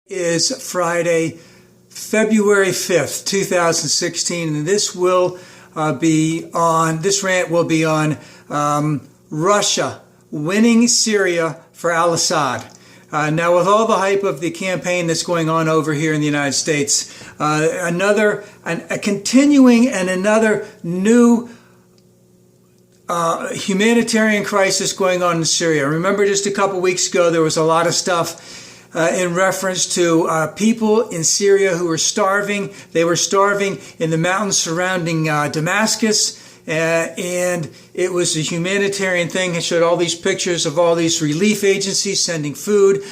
Is Friday, February 5th, 2016, and this rant will be on Russia winning Syria for al-Assad. Now, with all the hype of the campaign that's going on over here in the United States, a continuing and another new humanitarian crisis going on in Syria. Remember, just a couple weeks ago, there was a lot of stuff in reference to people in Syria who were starving. They were starving in the mountains surrounding Damascus, and it was a humanitarian thing. It showed all these pictures of all these relief agencies sending food,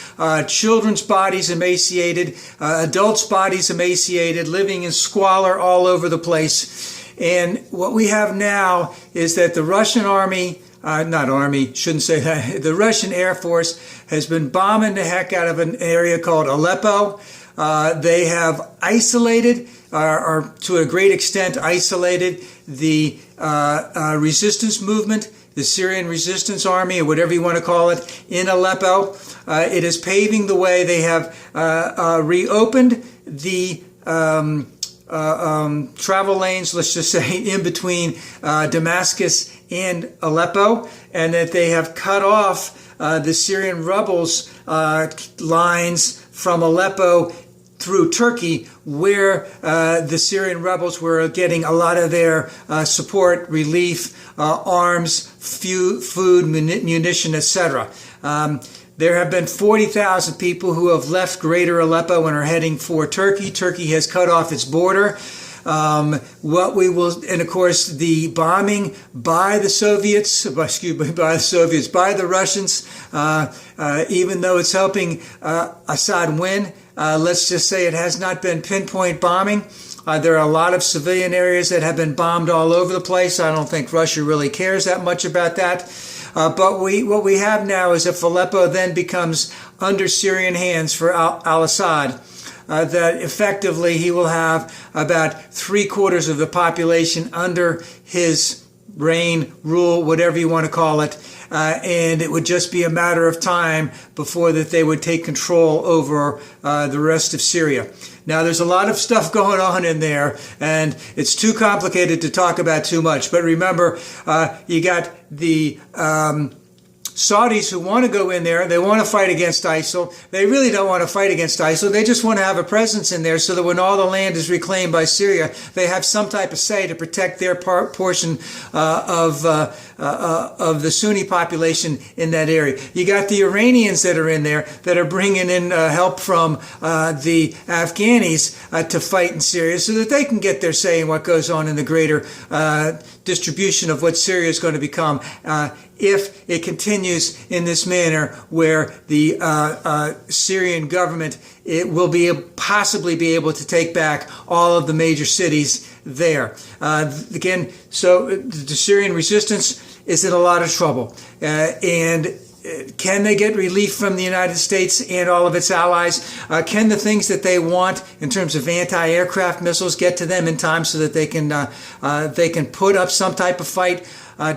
children's bodies emaciated, adults' bodies emaciated, living in squalor all over the place. And what we have now is that the Russian army, the Russian Air Force has been bombing the heck out of an area called Aleppo. They have isolated, or to a great extent isolated, the resistance movement, the Syrian resistance army, or whatever you want to call it, in Aleppo. It is paving the way. They have reopened the travel lanes, let's just say, in between Damascus and Aleppo, and that they have cut off the Syrian rebels' lines from Aleppo through Turkey, where the Syrian rebels were getting a lot of their support, relief, arms, food, munition, etc. There have been 40,000 people who have left Greater Aleppo and are heading for Turkey. Turkey has cut off its border. And of course, the bombing by the Russians, even though it's helping Assad win, let's just say it has not been pinpoint bombing. There are a lot of civilian areas that have been bombed all over the place. I don't think Russia really cares that much about that. But what we have now is if Aleppo then becomes under Syrian hands for al-Assad, that effectively he will have about 3/4 of the population under his reign, rule, whatever you want to call it, and it would just be a matter of time before that they would take control over the rest of Syria. Now, there's a lot of stuff going on in there, and it's too complicated to talk about too much. But remember, you got the Saudis who want to go in there. They want to fight against ISIL. They really don't want to fight against ISIL. They just want to have a presence in there so that when all the land is reclaimed by Syria, they have some type of say to protect their portion of the Sunni population in that area. You got the Iranians that are in there that are bringing in help from the Afghanis to fight in Syria so that they can get their say in what goes on in the greater distribution of what Syria is going to become if it continues in this manner, where the Syrian government will possibly be able to take back all of the major cities there. Again, so the Syrian resistance is in a lot of trouble. And can they get relief from the United States and all of its allies? Can the things that they want in terms of anti-aircraft missiles get to them in time so that they can put up some type of fight?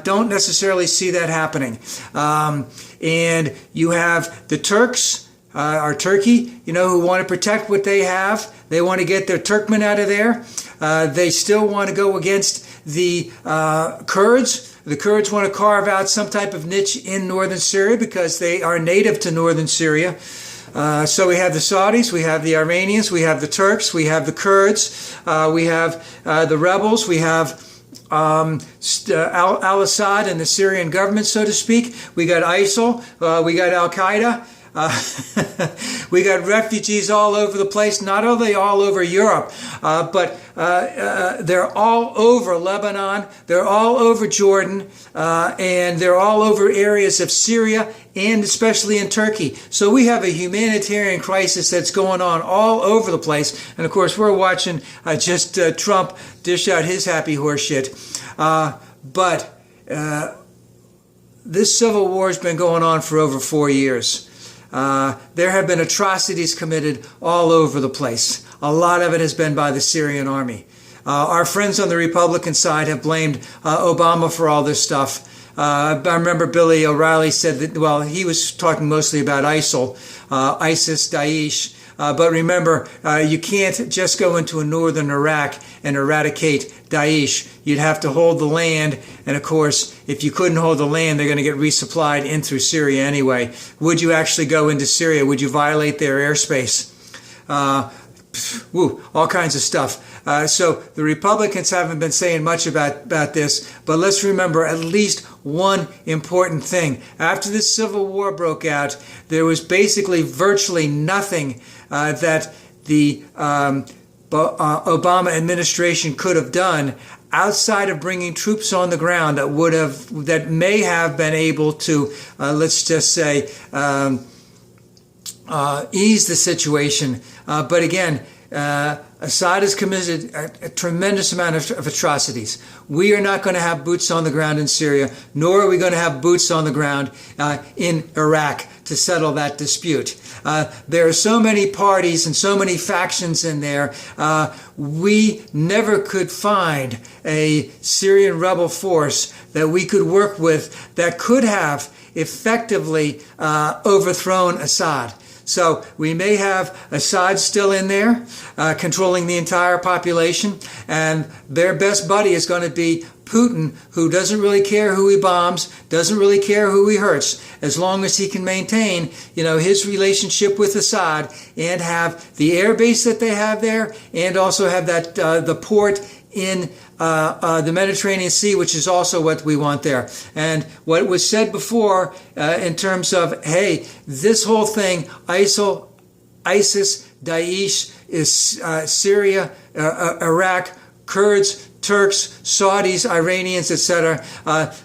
Don't necessarily see that happening. And you have the Turks, or Turkey, who want to protect what they have. They want to get their Turkmen out of there. They still want to go against the Kurds. The Kurds want to carve out some type of niche in northern Syria because they are native to northern Syria. So we have the Saudis, we have the Iranians, we have the Turks, we have the Kurds, we have the rebels, we have al-Assad and the Syrian government, so to speak. We got ISIL, we got Al-Qaeda. We got refugees all over the place, not only all over Europe, but they're all over Lebanon, they're all over Jordan, and they're all over areas of Syria, and especially in Turkey. So we have a humanitarian crisis that's going on all over the place. And of course, we're watching Trump dish out his happy horse shit. But this civil war has been going on for over 4 years. There have been atrocities committed all over the place. A lot of it has been by the Syrian army. Our friends on the Republican side have blamed Obama for all this stuff. I remember Billy O'Reilly said that, well, he was talking mostly about ISIL, ISIS, Daesh, But remember, you can't just go into northern Iraq and eradicate Daesh. You'd have to hold the land. And of course, if you couldn't hold the land, they're going to get resupplied in through Syria anyway. Would you actually go into Syria? Would you violate their airspace? All kinds of stuff. So the Republicans haven't been saying much about this, but let's remember at least one important thing. After the Civil War broke out, there was basically virtually nothing that the Obama administration could have done outside of bringing troops on the ground that may have been able to, let's just say, ease the situation. But again, Assad has committed a tremendous amount of atrocities. We are not going to have boots on the ground in Syria, nor are we going to have boots on the ground in Iraq to settle that dispute. There are so many parties and so many factions in there. We never could find a Syrian rebel force that we could work with that could have effectively overthrown Assad. So we may have Assad still in there, controlling the entire population, and their best buddy is going to be Putin, who doesn't really care who he bombs, doesn't really care who he hurts, as long as he can maintain, his relationship with Assad and have the air base that they have there, and also have that the port in the Mediterranean Sea, which is also what we want there. And what was said before in terms of, hey, this whole thing, ISIL, ISIS, Daesh, is Syria, Iraq, Kurds, Turks, Saudis, Iranians, etc.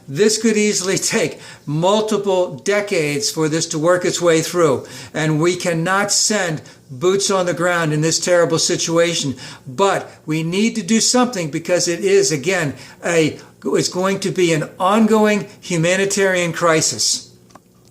This could easily take multiple decades for this to work its way through. And we cannot send boots on the ground in this terrible situation. But we need to do something, because it is, again, it's going to be an ongoing humanitarian crisis.